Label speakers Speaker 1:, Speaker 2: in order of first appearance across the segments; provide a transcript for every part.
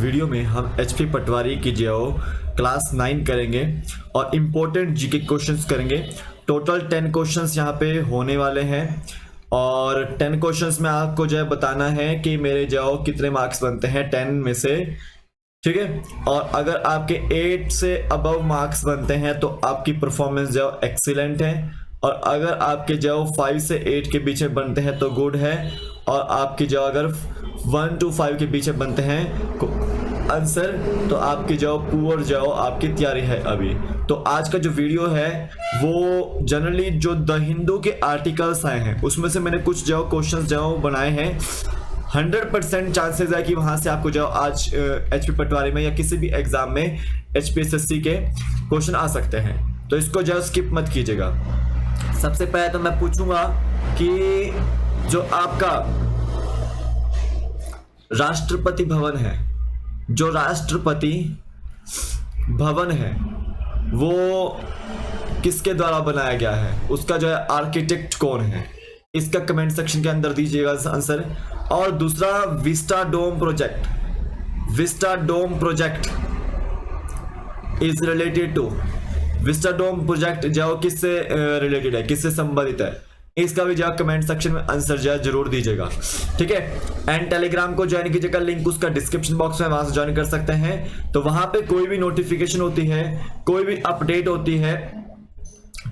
Speaker 1: Video में हम HP पटवारी की जो क्लास 9 करेंगे और इम्पोर्टेंट जीके क्वेश्चंस करेंगे। टोटल 10 क्वेश्चंस यहाँ पे होने वाले हैं और 10 क्वेश्चंस में आपको जो है बताना है कि मेरे जो कितने मार्क्स बनते हैं 10 में से, ठीक है। और अगर आपके 8 से अबव मार्क्स बनते हैं तो आपकी परफॉर्मेंस जो एक्सीलेंट है, और अगर आपके जो 5 से 8 के बीच में बनते हैं तो गुड है, और आपकी जो अगर 1 to 5 के बीच में बनते हैं आंसर तो आपकी जो पुअर जो आपकी तैयारी है अभी। तो आज का जो वीडियो है वो जनरली जो द हिंदू के आर्टिकल्स आए हैं उसमें से मैंने कुछ जो क्वेश्चंस जो बनाए हैं। 100% चांसेस है कि वहां से आपको जो आज एचपी पटवारी में या किसी भी एग्जाम में एचपीएसएससी के क्वेश्चन आ सकते हैं, तो इसको जो स्किप मत कीजिएगा। सबसे पहले तो मैं पूछूंगा कि जो आपका राष्ट्रपति भवन है, जो राष्ट्रपति भवन है वो किसके द्वारा बनाया गया है, उसका जो है आर्किटेक्ट कौन है, इसका कमेंट सेक्शन के अंदर दीजिएगा आंसर। और दूसरा vista dome project, vista dome project is related to, vista dome project जो किससे रिलेटेड है, किससे संबंधित है, इसका भी जवाब कमेंट सेक्शन में आंसर जरूर दीजिएगा, ठीक है। एंड टेलीग्राम को ज्वाइन कीजिएगा, लिंक उसका डिस्क्रिप्शन बॉक्स में, वहां से ज्वाइन कर सकते हैं। तो वहां पे कोई भी नोटिफिकेशन होती है, कोई भी अपडेट होती है,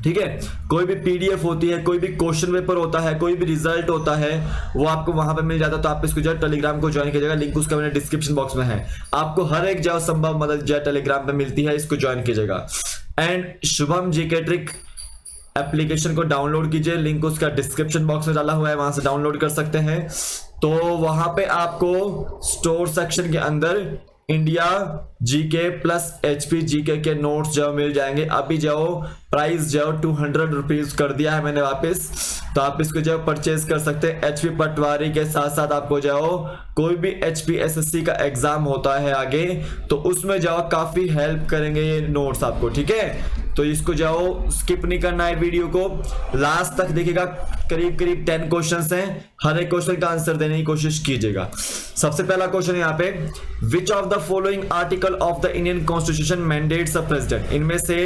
Speaker 1: ठीक है, कोई भी पीडीएफ होती है, कोई भी क्वेश्चन पेपर होता है, कोई भी रिजल्ट होता है, वो आपको वहां पे मिल जाता है। तो आप इसको जो टेलीग्राम को ज्वाइन कीजिएगा, लिंक उसका मेरे डिस्क्रिप्शन बॉक्स में है। आपको हर एक जो संभव मदद जो टेलीग्राम पे मिलती है, इसको ज्वाइन कीजिएगा। And Shubham GK trick application को डाउनलोड कीजिए, लिंक उसका डिस्क्रिप्शन बॉक्स में डाला हुआ है, वहां से डाउनलोड कर सकते हैं। तो वहां पे आपको स्टोर सेक्शन के अंदर India GK plus HP GK के नोट्स जो मिल जाएंगे। अभी जो प्राइस जो 200 रुपीज कर दिया है मैंने वापस, तो आप इसको जो परचेज कर सकते हैं। एचपी पटवारी के साथ साथ आपको जो कोई भी एचपीएसएससी का एग्जाम होता है आगे, तो उसमें जो काफी हेल्प करेंगे ये नोट्स आपको, ठीक है। तो इसको जाओ स्किप नहीं करना है, वीडियो को लास्ट तक देखिएगा। करीब करीब 10 क्वेश्चंस हैं, हर एक क्वेश्चन का आंसर देने की कोशिश कीजिएगा। सबसे पहला क्वेश्चन यहाँ पे, विच of the following article of the Indian constitution mandates a president, इनमें से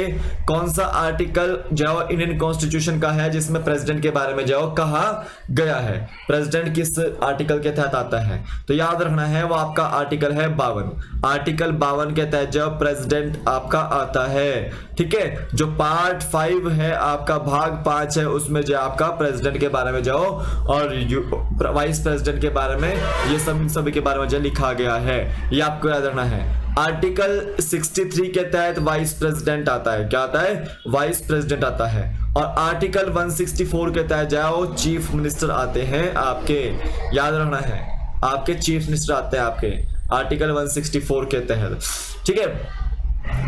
Speaker 1: कौन सा आर्टिकल जो इंडियन कॉन्स्टिट्यूशन का है जिसमें प्रेसिडेंट के बारे में जो कहा गया है, प्रेसिडेंट किस आर्टिकल के तहत आता है, तो याद रखना है वो आपका आर्टिकल है 52। आर्टिकल 52 के तहत जो प्रेसिडेंट आपका आता है, ठीक है। जो पार्ट 5 है आपका, भाग 5 है, उसमें जो आपका प्रेसिडेंट के बारे में जाओ और वाइस प्रेसिडेंट के बारे में, ये सभी के बारे में जो लिखा गया है, ये आपको याद रखना है। आर्टिकल 63 के तहत वाइस प्रेसिडेंट आता है, क्या आता है, वाइस प्रेसिडेंट आता है। और आर्टिकल 164 के तहत जाओ चीफ मिनिस्टर आते हैं आपके, याद रखना है, आपके चीफ मिनिस्टर आते हैं आपके आर्टिकल 164 के तहत, ठीक है,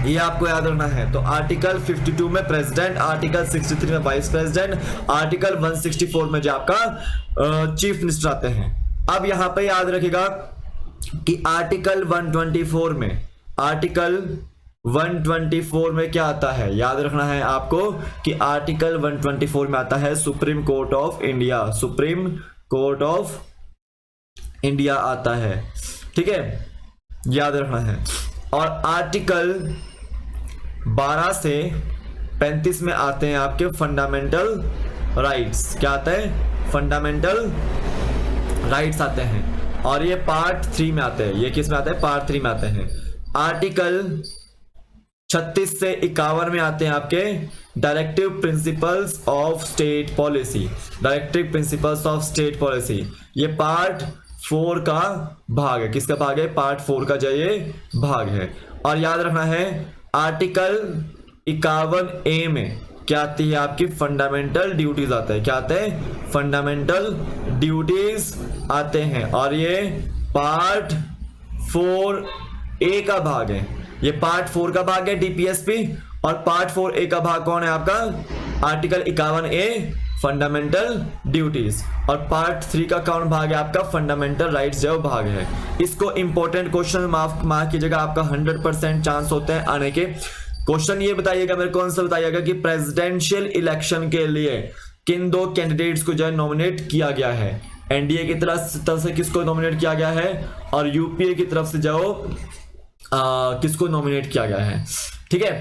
Speaker 1: ये आपको याद रखना है। तो आर्टिकल 52 में प्रेसिडेंट, आर्टिकल 63 में वाइस प्रेसिडेंट, आर्टिकल 164 में जो आपका चीफ मिनिस्टर आते हैं। अब यहां पे याद रखिएगा कि आर्टिकल 124 में, आर्टिकल 124 में क्या आता है, याद रखना है आपको कि आर्टिकल 124 में आता है supreme court of India, supreme court of India आता है, ठीक है, याद रखना है। और आर्टिकल 12 से 35 में आते हैं आपके फंडामेंटल राइट्स, क्या आता है, फंडामेंटल राइट्स आते हैं, और ये पार्ट 3 में आते हैं। ये किस में आते हैं, पार्ट 3 में आते हैं। आर्टिकल 36 से 51 में आते हैं आपके directive principles of state policy, directive principles of state policy, ये पार्ट 4 का भाग है। किसका भाग है, पार्ट 4 का जो ये भाग है। और याद रखना है आर्टिकल 51A में क्या आती है आपकी, फंडामेंटल ड्यूटीज आते हैं, क्या आते हैं, फंडामेंटल ड्यूटीज आते हैं। और ये पार्ट 4A का भाग है, ये पार्ट 4 का भाग है डीपीएसपी, और पार्ट 4A का भाग कौन है आपका, आर्टिकल 51A फंडामेंटल ड्यूटीज, और पार्ट 3 का कौन भाग है आपका, फंडामेंटल राइट्स जो भाग है। इसको इंपॉर्टेंट क्वेश्चन मार्क कीजिएगा, आपका 100% चांस होते हैं आने के। क्वेश्चन ये बताइएगा मेरे को, आंसर बताइएगा कि प्रेसिडेंशियल इलेक्शन के लिए किन 2 कैंडिडेट्स को जो नॉमिनेट किया गया है। एनडीए की तरफ से किसको नॉमिनेट किया गया है, और यूपीए की तरफ से जाओ किसको नॉमिनेट किया गया है, ठीक है,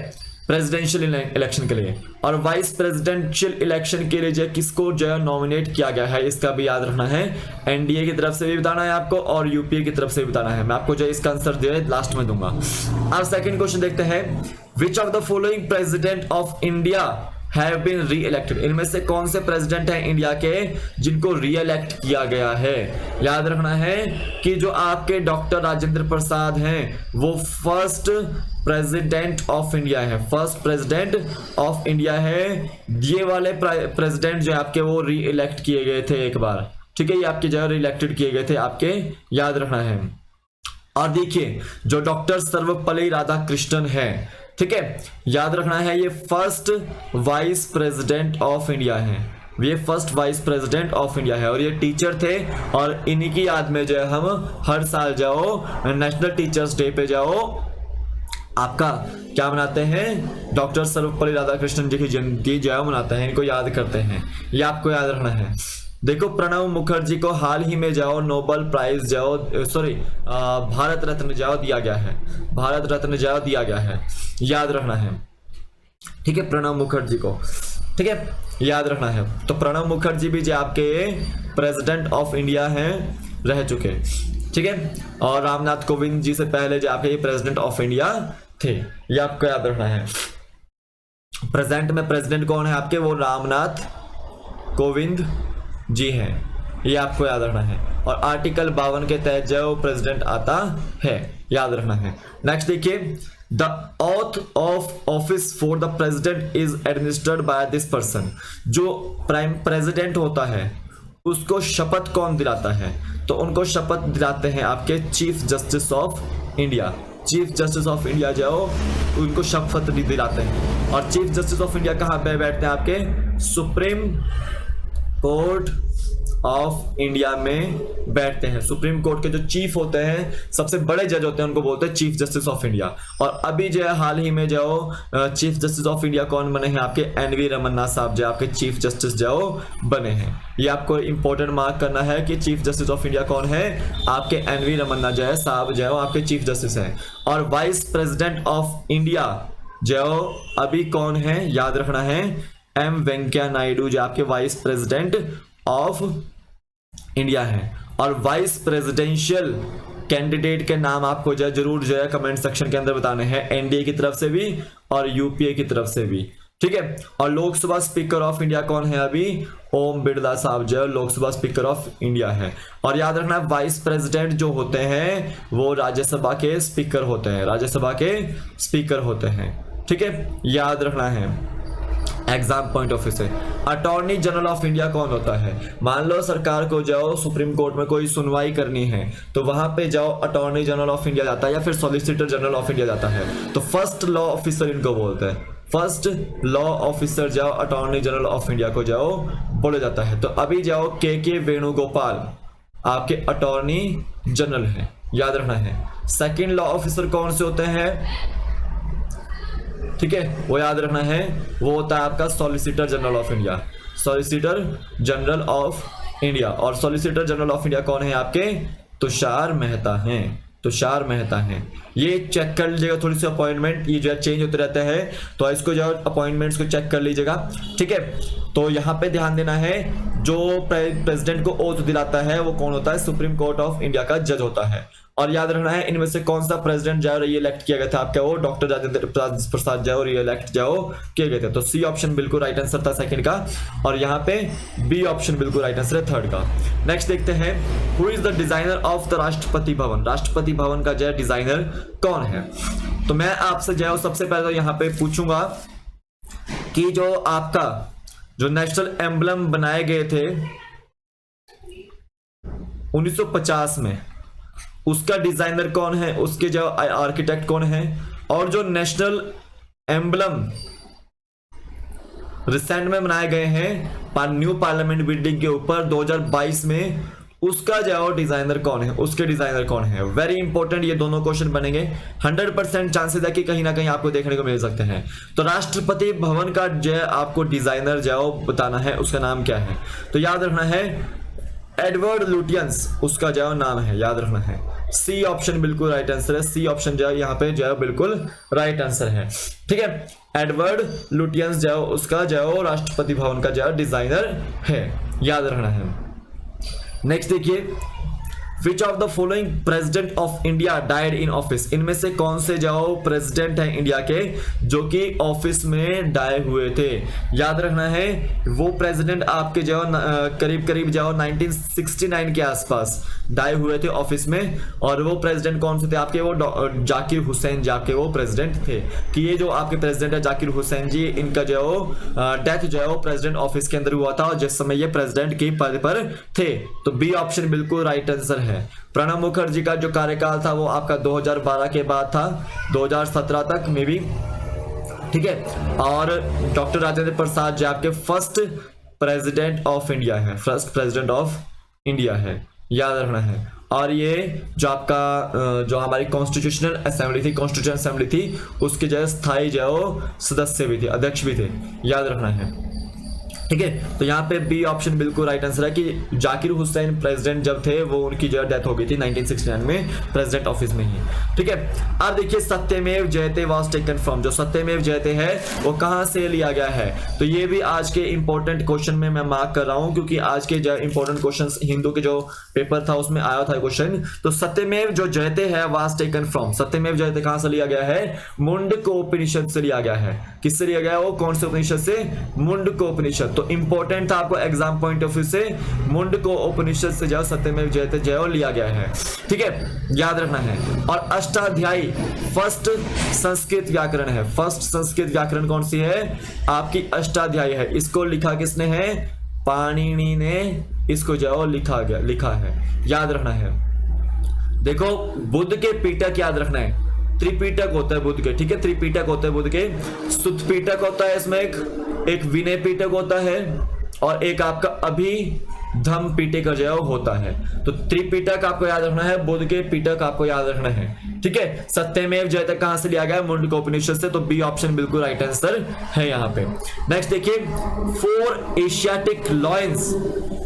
Speaker 1: प्रेसिडेंशियल इलेक्शन के लिए। और वाइस प्रेसिडेंशियल इलेक्शन के लिए जो किसको जो है नॉमिनेट किया गया है, इसका भी याद रखना है। एनडीए की तरफ से भी बताना है आपको और यूपीए की तरफ से भी बताना है। मैं आपको जो इसका आंसर दे लास्ट में दूंगा। अब सेकंड क्वेश्चन देखते हैं, which of the following president of India have been reelected, इनमें से कौन से प्रेसिडेंट हैं इंडिया के जिनको री इलेक्ट किया गया है। याद रखना है कि जो आपके डॉक्टर राजेंद्र प्रसाद हैं वो फर्स्ट प्रेसिडेंट ऑफ इंडिया है, फर्स्ट प्रेसिडेंट ऑफ इंडिया है। ये वाले प्रेसिडेंट जो आपके वो री इलेक्ट किए गए थे एक बार, ठीक है, ये आपके जो री इलेक्टेड किए गए थे आपके, याद रखना है। और देखिए जो डॉक्टर सर्वपल्ली राधाकृष्णन है, ठीक है, याद रखना है ये first vice president of India है, ये first vice president of India है और ये टीचर थे। और इन्हीं की याद में जो है हम हर साल जाओ नेशनल टीचर्स डे पे जाओ आपका क्या मनाते हैं, डॉक्टर सर्वपल्ली राधाकृष्णन जी की जयंती जो है मनाते हैं, इनको याद करते हैं, ये आपको याद रखना है। देखो प्रणब मुखर्जी को हाल ही में जाओ नोबेल प्राइज जाओ भारत रत्न जाओ दिया गया है, भारत रत्न जाओ दिया गया है, याद रखना है, ठीक है, प्रणब मुखर्जी को, ठीक है, याद रखना है। तो प्रणब मुखर्जी भी जो आपके प्रेसिडेंट ऑफ इंडिया हैं रह चुके, ठीक है, और रामनाथ कोविंद जी से पहले जो आपके प्रेसिडेंट ऑफ इंडिया थे, ये आपको याद रखना है। प्रेजेंट में प्रेसिडेंट कौन है आपके, वो रामनाथ कोविंद जी हैं, ये आपको याद रखना है। और आर्टिकल 52 के तहत जो प्रेसिडेंट आता है, याद रखना है। नेक्स्ट देखिए, the oath of office for the president is administered by this person, जो प्राइम प्रेसिडेंट होता है उसको शपथ कौन दिलाता है, तो उनको शपथ दिलाते हैं आपके chief justice of India, chief justice of India जो उनको शपथ दिलाते हैं। और चीफ जस्टिस ऑफ इंडिया कहाँ पे बैठते हैं आपके, सुप्रीम कोर्ट ऑफ इंडिया में बैठते हैं। सुप्रीम कोर्ट के जो चीफ होते हैं, सबसे बड़े जज होते हैं, उनको बोलते हैं चीफ जस्टिस ऑफ इंडिया। और अभी जो है हाल ही में जो चीफ जस्टिस ऑफ इंडिया कौन बने हैं आपके, एनवी रमन्ना साहब जो आपके चीफ जस्टिस जो बने हैं। ये आपको इंपॉर्टेंट मार्क करना है कि चीफ जस्टिस ऑफ इंडिया कौन है, आपके एनवी रमन्ना जो है साहब जो आपके चीफ जस्टिस हैं। और वाइस प्रेसिडेंट ऑफ इंडिया जो अभी कौन है, याद रखना है, एम वेंकैया नायडू जो आपके वाइस प्रेसिडेंट ऑफ इंडिया है। और वाइस प्रेसिडेंशियल कैंडिडेट के नाम आपको जरूर जो है कमेंट सेक्शन के अंदर बताने हैं, एनडीए की तरफ से भी और यूपीए की तरफ से भी, ठीक है। और लोकसभा स्पीकर ऑफ इंडिया कौन है अभी, ओम बिरला साहब जो लोकसभा स्पीकर ऑफ इंडिया है। और याद रखना वाइस प्रेसिडेंट जो होते हैं वो राज्यसभा के स्पीकर होते हैं, राज्यसभा के स्पीकर होते हैं, ठीक है, याद रखना है। एग्जाम पॉइंट ऑफ व्यू से अटॉर्नी जनरल ऑफ इंडिया कौन होता है, मान लो सरकार को जाओ सुप्रीम कोर्ट में कोई सुनवाई करनी है तो वहां पे जाओ अटॉर्नी जनरल ऑफ इंडिया जाता है या फिर सॉलिसिटर जनरल ऑफ इंडिया जाता है, तो फर्स्ट लॉ ऑफिसर इनको बोलते हैं, फर्स्ट लॉ ऑफिसर जाओ अटॉर्नी जनरल ऑफ इंडिया को जाओ बोला जाता है। तो अभी जाओ के वेणुगोपाल आपके अटॉर्नी जनरल है, याद रखना है। सेकेंड लॉ ऑफिसर कौन से होते हैं, ठीक है, वो याद रखना है, वो होता है आपका solicitor general of India, solicitor general of India. और सॉलिसिटर जनरल ऑफ इंडिया कौन है आपके, तुषार मेहता हैं, तुषार मेहता हैं। ये चेक कर लीजिएगा, थोड़ी सी अपॉइंटमेंट ये जो है चेंज होते रहता है, तो इसको जो अपॉइंटमेंट्स को चेक कर लीजिएगा, ठीक है। तो यहाँ पे ध्यान देना है, जो प्रेसिडेंट को ओथ दिलाता है वो कौन होता है, सुप्रीम कोर्ट ऑफ इंडिया का जज होता है। और याद रखना है इनमें से कौन सा प्रेसिडेंट जो री इलेक्ट किया गया था आपका, वो डॉक्टर राजेंद्र प्रसाद जो री इलेक्ट जो किए गए थे। तो सी ऑप्शन बिल्कुल राइट आंसर था सेकंड का, और यहाँ पे बी ऑप्शन बिल्कुल राइट आंसर है थर्ड का। नेक्स्ट देखते हैं, who is the designer of the Rashtrapati Bhavan, Rashtrapati Bhavan का जो डिजाइनर कौन है। तो मैं आपसे जो सबसे पहले तो यहाँ पे पूछूंगा कि जो आपका जो नेशनल एम्बलम बनाए गए थे 1950 में, उसका डिजाइनर कौन है, उसके जो आर्किटेक्ट कौन है। और जो नेशनल एम्बलम रिसेंट में बनाए गए हैं न्यू पार्लियामेंट बिल्डिंग के ऊपर 2022 में, उसका जो डिजाइनर कौन है, उसके डिजाइनर कौन है। वेरी इंपॉर्टेंट ये दोनों क्वेश्चन बनेंगे, 100% चांसेस है कि कहीं ना कहीं आपको देखने को मिल सकते हैं। तो राष्ट्रपति भवन का जो आपको डिजाइनर जो बताना है उसका नाम क्या है। तो याद रखना है एडवर्ड लुटियंस उसका जो नाम है, याद रखना है। सी ऑप्शन बिल्कुल राइट आंसर है। सी ऑप्शन जो है यहाँ पे जो है बिल्कुल राइट आंसर है। ठीक है, एडवर्ड लुटियंस जो उसका जो राष्ट्रपति भवन का जो डिजाइनर है, याद रखना है। नेक्स्ट देखिए, विच of the following president of India died in office, इनमें से कौन से जो प्रेसिडेंट हैं इंडिया के जो कि ऑफिस में डाई हुए थे, याद रखना है। वो प्रेसिडेंट आपके जो करीब करीब जो 1969 के आसपास डाई हुए थे ऑफिस में, और वो प्रेसिडेंट कौन से थे आपके, वो जाकिर हुसैन जी आपके वो प्रेसिडेंट थे। कि ये जो आपके प्रेसिडेंट है जाकिर हुसैन जी, इनका जो डेथ जो है वो प्रेसिडेंट ऑफिस के अंदर हुआ था, और जिस समय ये प्रेसिडेंट के पद पर थे। तो बी ऑप्शन बिल्कुल राइट आंसर है। प्रणब मुखर्जी का जो कार्यकाल था वो आपका 2012 के बाद था, 2017 तक में भी। ठीक है, और डॉक्टर राजेंद्र प्रसाद जी आपके फर्स्ट प्रेसिडेंट ऑफ इंडिया है, फर्स्ट प्रेसिडेंट ऑफ इंडिया है, याद रखना है। और ये जो आपका जो हमारी कॉन्स्टिट्यूशनल असेंबली थी, कॉन्स्टिट्यूशन असेंबली थी, उसके जो स्थायी जो सदस्य भी थे, अध्यक्ष भी थे, याद रखना है। ठीक है, तो यहाँ पे बी ऑप्शन बिल्कुल राइट आंसर है कि जाकिर हुसैन प्रेसिडेंट जब थे वो उनकी जो डेथ हो गई थी 1969 में प्रेसिडेंट ऑफिस में ही। ठीक है, अब देखिए सत्यमेव जयते वाज टेकन फ्रॉम, जो सत्यमेव जयते है वो कहाँ से लिया गया है। तो ये भी आज के इंपॉर्टेंट क्वेश्चन में मैं मार्क कर रहा हूँ, क्योंकि आज के जो इंपॉर्टेंट क्वेश्चन हिंदू के जो पेपर था उसमें आया था क्वेश्चन। तो सत्यमेव जो जयते है वाज टेकन फ्रॉम, सत्यमेव जयते कहाँ से लिया गया है, मुंडकोपनिषद से लिया गया है। किससे लिया गया है वो, कौन से उपनिषद से, मुंडकोपनिषद। तो इंपॉर्टेंट था आपको एग्जाम पॉइंट ऑफ व्यू से, मुंडकोपनिषद से जो सत्यमेव जयते जो लिया गया है। ठीक है, याद रखना है। और अष्टाध्यायी फर्स्ट संस्कृत व्याकरण है, फर्स्ट संस्कृत व्याकरण कौन सी है आपकी, अष्टाध्यायी है। इसको लिखा किसने है, पाणिनि ने इसको जो लिखा है, याद रखना है। देखो बुद्ध के पीठक याद रखना है, त्रिपीटक होता है बुद्ध के। ठीक है, त्रिपीटक होता है बुद्ध के, सुत्त पीटक होता है इसमें, एक विनय पीटक होता है, और एक आपका अभिधम्म पीटक जो होता है। तो त्रिपीटक आपको याद रखना है, बुद्ध के पीटक आपको याद रखना है। ठीक है, सत्यमेव जयते कहां से लिया गया, मुंडकोपनिषद से। तो बी ऑप्शन बिल्कुल राइट आंसर है यहाँ पे। नेक्स्ट देखिए, 4 Asiatic lions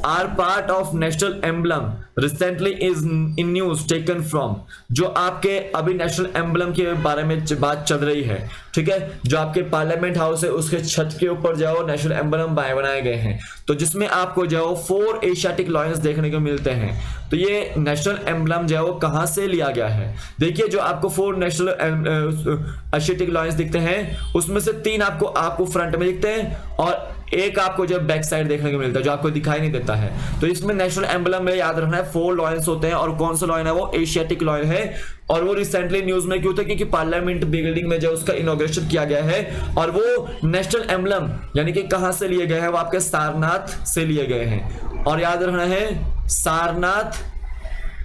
Speaker 1: are part of national emblem recently is in news taken from, जो आपके अभी नेशनल एम्बलम के बारे में बात चल रही है। ठीक है, जो आपके पार्लियामेंट हाउस है उसके छत के ऊपर जो नेशनल एम्बलम बनाए गए हैं, तो जिसमें आपको जो 4 एशियाटिक लॉयंस देखने को मिलते हैं। तो ये नेशनल एम्बलम जो है वो कहां से लिया गया है, देखिए जो आपको 4 नेशनल एशियाटिक लॉयंस दिखते हैं, उसमें से 3 आपको फ्रंट में दिखते हैं, और एक आपको जो बैक साइड देखने को मिलता है जो आपको दिखाई नहीं देता है। तो इसमें नेशनल एम्बलम में याद रखना है 4 लॉयंस होते हैं, और कौन सा लॉयन है वो, एशियाटिक लॉयन है। और वो रिसेंटली न्यूज में क्यों था, क्योंकि पार्लियामेंट बिल्डिंग में जो उसका इनॉग्रेशन किया गया है, और वो नेशनल एम्बलम यानी कि कहां से लिए गए हैं, वो आपके सारनाथ से लिए गए हैं। और याद रखना है सारनाथ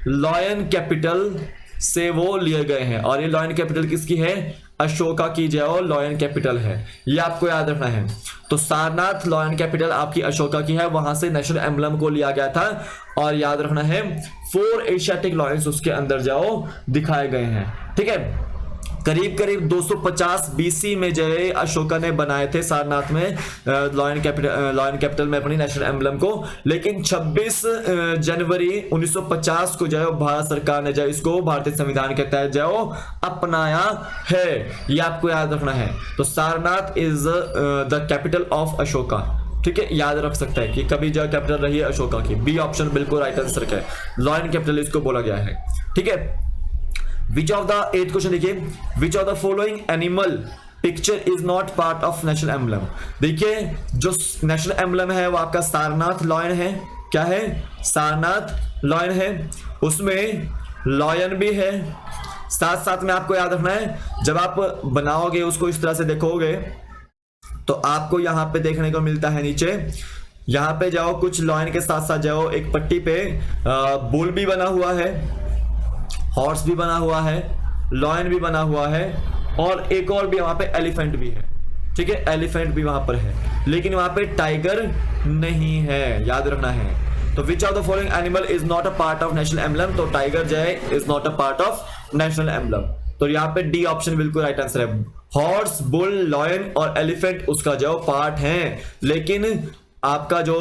Speaker 1: लॉयन कैपिटल से वो लिए गए हैं, और ये लॉयन कैपिटल किसकी है, अशोका की जो लॉयन कैपिटल है, ये आपको याद रखना है। तो सारनाथ लॉयन कैपिटल आपकी अशोका की है, वहां से नेशनल एम्बलम को लिया गया था। और याद रखना है 4 एशियाटिक लॉयंस उसके अंदर जाओ दिखाए गए हैं। ठीक है, करीब करीब 250 बीसी में जो है अशोका ने बनाए थे सारनाथ में लॉयन कैपिटल में अपनी नेशनल एम्बलम को, लेकिन 26 जनवरी 1950 को जो है भारत सरकार ने जो इसको भारतीय संविधान के तहत जो अपनाया है, ये आपको याद रखना है। तो Sarnath is the capital of Ashoka. ठीक है, याद रख सकता है कि कभी जो कैपिटल रही है अशोका की। बी ऑप्शन बिल्कुल राइट आंसर है, लॉयन कैपिटल इसको बोला गया है। ठीक है, Which of the 8th question देखिए, which of the following animal picture is not part of national emblem। देखिए जो नेशनल एम्बलम है वो आपका सारनाथ लॉयन है, क्या है, सारनाथ लॉयन है, उसमें लॉयन भी है। साथ साथ में आपको याद रखना है जब आप बनाओगे उसको इस तरह से देखोगे तो आपको यहाँ पे देखने को मिलता है नीचे, यहाँ पे जाओ कुछ लॉयन के साथ साथ जाओ एक पट्टी पे बुल भी बना हुआ है, हॉर्स भी बना हुआ है, लॉयन भी बना हुआ है, और एक और भी वहां पे एलिफेंट भी है। ठीक है, एलिफेंट भी वहां पर है, लेकिन वहां पे टाइगर नहीं है, याद रखना है। तो विच of the following animal is not a part of national emblem, तो टाइगर जो है is not a part of national emblem. तो यहाँ पे डी ऑप्शन बिल्कुल राइट आंसर है। हॉर्स, बुल, लॉयन और एलिफेंट उसका जो पार्ट है, लेकिन आपका जो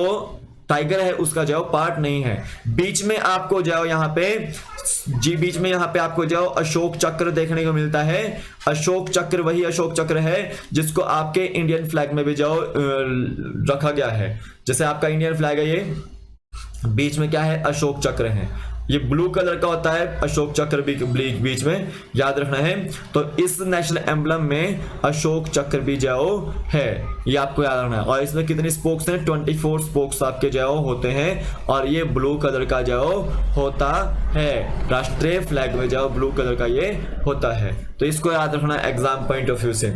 Speaker 1: टाइगर है उसका जो पार्ट नहीं है। बीच में आपको जो यहाँ पे बीच में यहाँ पे आपको जो अशोक चक्र देखने को मिलता है। अशोक चक्र वही अशोक चक्र है जिसको आपके इंडियन फ्लैग में भी जो रखा गया है। जैसे आपका इंडियन फ्लैग है, ये बीच में क्या है, अशोक चक्र है। ये ब्लू कलर का होता है अशोक चक्र भी बीच में, याद रखना है। तो इस नेशनल एम्बलम में अशोक चक्र भी जो है, ये आपको याद रखना है। और इसमें कितने स्पोक्स हैं, 24 स्पोक्स आपके जो होते हैं। और ये ब्लू कलर का जो होता है, राष्ट्रीय फ्लैग में जो ब्लू कलर का ये होता है। तो इसको याद रखना एग्जाम पॉइंट ऑफ व्यू से।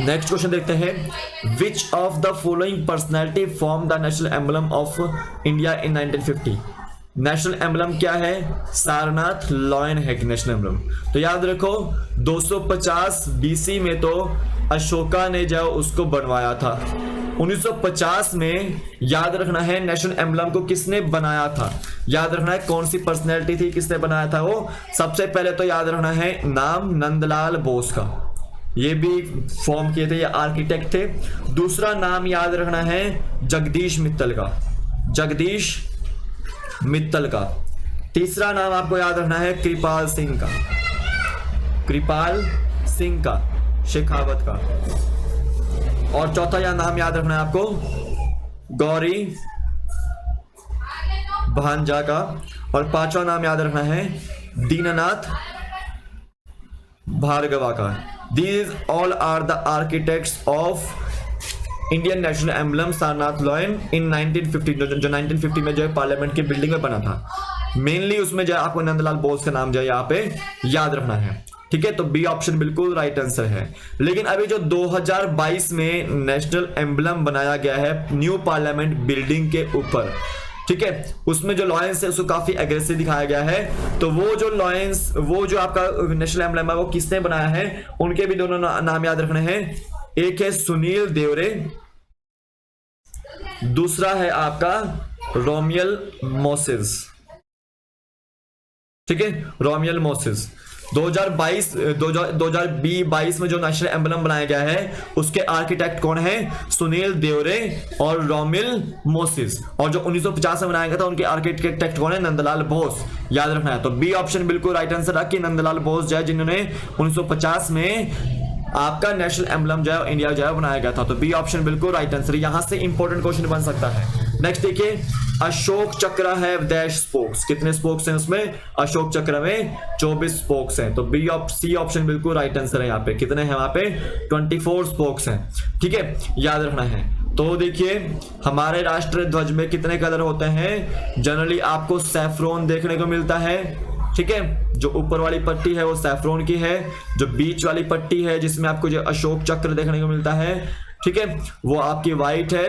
Speaker 1: नेक्स्ट क्वेश्चन देखते हैं, which of the following personality form the national emblem of India in 1950। National emblem क्या है, सारनाथ लॉयन है नेशनल एम्बलम। तो याद रखो 250 बीसी में तो अशोका ने जो उसको बनवाया था। 1950 में याद रखना है नेशनल एम्बलम को किसने बनाया था, याद रखना है कौन सी पर्सनैलिटी थी, किसने बनाया था वो। सबसे पहले तो याद रखना है नाम नंदलाल बोस का, ये भी फॉर्म किए थे, ये आर्किटेक्ट थे। दूसरा नाम याद रखना है जगदीश मित्तल का, जगदीश मित्तल का। तीसरा नाम आपको याद रखना है कृपाल सिंह का, कृपाल सिंह का, शेखावत का। और चौथा यह नाम याद रखना है आपको गौरी भांजा का। और पांचवा नाम याद रखना है दीननाथ भार्गवा का। These all are the architects of Indian national emblem Sarnath lion in 1950, जो 1950 में जो है पार्लियामेंट की बिल्डिंग में बना था। मेनली उसमें जो है आपको नंदलाल बोस का नाम जो है यहाँ पे याद रखना है, ठीक है। तो बी ऑप्शन बिल्कुल राइट आंसर है। लेकिन अभी जो 2022 में नेशनल एम्बलम बनाया गया है न्यू पार्लियामेंट बिल्डिंग के ऊपर, ठीक है, उसमें जो लॉयंस है उसको काफी एग्रेसिव दिखाया गया है। तो वो जो लॉयंस, वो जो आपका नेशनल एम्बलम है वो किसने बनाया है, उनके भी दोनों नाम याद रखने हैं। एक है सुनील देवरे, दूसरा है आपका रोमियल मोसेस, ठीक है, रोमियल मोसेस। 2022 में जो नेशनल एम्बलम बनाया गया है उसके आर्किटेक्ट कौन है, सुनील देवरे और रोमिल मोसेस। और जो 1950 में बनाया गया था उनके आर्किटेक्ट कौन है, नंदलाल बोस, याद रखना है। तो बी ऑप्शन बिल्कुल राइट आंसर है कि नंदलाल बोस जो है जिन्होंने 1950 में आपका नेशनल एम्बलम जो है इंडिया जो है बनाया गया था। तो बी ऑप्शन बिल्कुल राइट आंसर, यहां से इंपॉर्टेंट क्वेश्चन बन सकता है। नेक्स्ट देखिए, अशोक चक्र है डैश स्पोक्स, कितने स्पोक्स हैं उसमें, अशोक चक्र में 24 स्पोक्स हैं। तो बी सी ऑप्शन बिल्कुल राइट आंसर है। यहाँ पे कितने हैं, वहां पे 24 स्पोक्स हैं, ठीक है, याद रखना है। तो देखिए हमारे राष्ट्रीय ध्वज में कितने कलर होते हैं, जनरली आपको सैफ्रॉन देखने को मिलता है, ठीक है। जो ऊपर वाली पट्टी है वो सैफ्रॉन की है, जो बीच वाली पट्टी है जिसमें आपको जो अशोक चक्र देखने को मिलता है, ठीक है, वो आपकी व्हाइट है।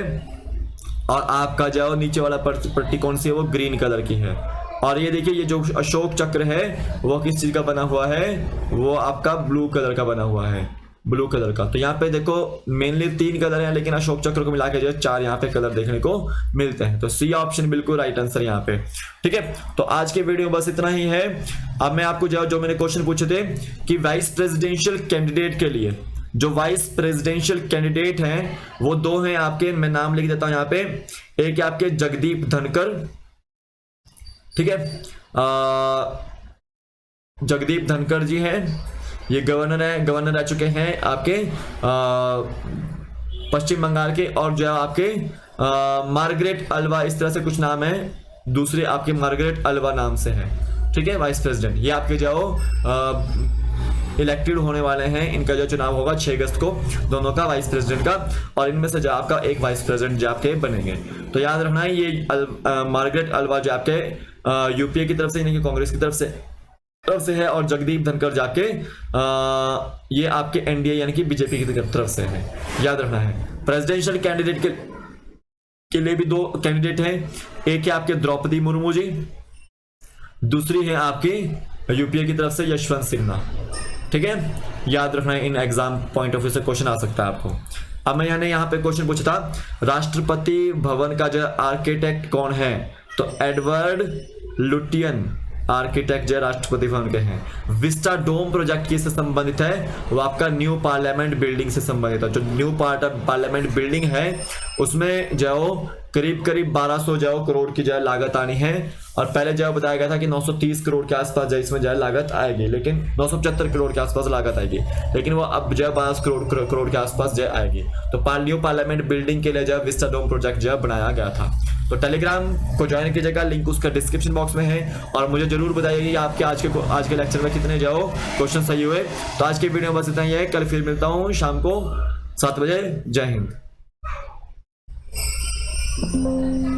Speaker 1: और आपका जो नीचे वाला पट्टी कौन सी है, वो ग्रीन कलर की है। और ये देखिए ये जो अशोक चक्र है वो किस चीज का बना हुआ है, वो आपका ब्लू कलर का बना हुआ है, ब्लू कलर का। तो यहाँ पे देखो मेनली 3 कलर हैं, लेकिन अशोक चक्र को मिला के जो है 4 यहाँ पे कलर देखने को मिलते हैं। तो सी ऑप्शन बिल्कुल राइट आंसर यहाँ पे, ठीक है। तो आज के वीडियो में बस इतना ही है। अब मैं आपको जो मैंने क्वेश्चन पूछे थे कि वाइस प्रेसिडेंशियल कैंडिडेट के लिए, जो वाइस प्रेसिडेंशियल कैंडिडेट हैं वो 2 हैं आपके, मैं नाम लिख देता हूं यहाँ पे। एक है आपके जगदीप धनकर, ठीक है, जगदीप धनकर जी हैं, ये गवर्नर रह चुके हैं आपके पश्चिम बंगाल के। और जो है आपके मार्गरेट अल्वा, इस तरह से कुछ नाम है, दूसरे आपके मार्गरेट अल्वा नाम से है, ठीक है, वाइस प्रेसिडेंट। ये आपके जो इलेक्टेड होने वाले हैं, इनका जो चुनाव होगा 6 अगस्त को, दोनों का वाइस प्रेसिडेंट का। और इनमें से जो आपका एक वाइस प्रेसिडेंट जो आपके बनेंगे। तो याद रखना है ये मार्गरेट अल्वा जो आपके यूपीए की तरफ से, यानी कि कांग्रेस की तरफ से है। और जगदीप धनकर जाके ये आपके एनडीए यानी कि बीजेपी की तरफ से है, याद रखना है। प्रेसिडेंशियल कैंडिडेट के लिए भी 2 कैंडिडेट हैं, एक है आपके द्रौपदी मुर्मू जी, दूसरी है आपकी यूपीए की तरफ से यशवंत सिन्हा, ठीक है, याद रखना है। In exam point of view से क्वेश्चन आ सकता है आपको। अब मैं यहाँ पे क्वेश्चन पूछा था राष्ट्रपति भवन का जो आर्किटेक्ट कौन है, तो एडवर्ड लुटियन आर्किटेक्ट जो राष्ट्रपति भवन के हैं। विस्टा डोम प्रोजेक्ट किससे संबंधित है, वो आपका न्यू पार्लियामेंट बिल्डिंग से संबंधित है। जो न्यू पार्लियामेंट बिल्डिंग है उसमें जो करीब करीब 1200 जो करोड़ की जो है लागत आनी है। और पहले जो बताया गया था कि 930 करोड़ के आसपास जो इसमें जो है लागत आएगी, लेकिन 975 करोड़ के आसपास लागत आएगी, लेकिन वो अब जो है 12 करोड़ के आसपास जो आएगी। तो न्यू पार्लियामेंट बिल्डिंग के लिए जो है विस्टा डोम प्रोजेक्ट जो है बनाया गया था। तो टेलीग्राम को ज्वाइन कीजिएगा, लिंक उसका डिस्क्रिप्शन बॉक्स में है। और मुझे जरूर बताइए कि आपके आज के लेक्चर में कितने जो क्वेश्चन सही हुए। तो आज की वीडियो में बस इतना ही है, कल फिर मिलता हूँ शाम को 7 बजे। जय हिंद।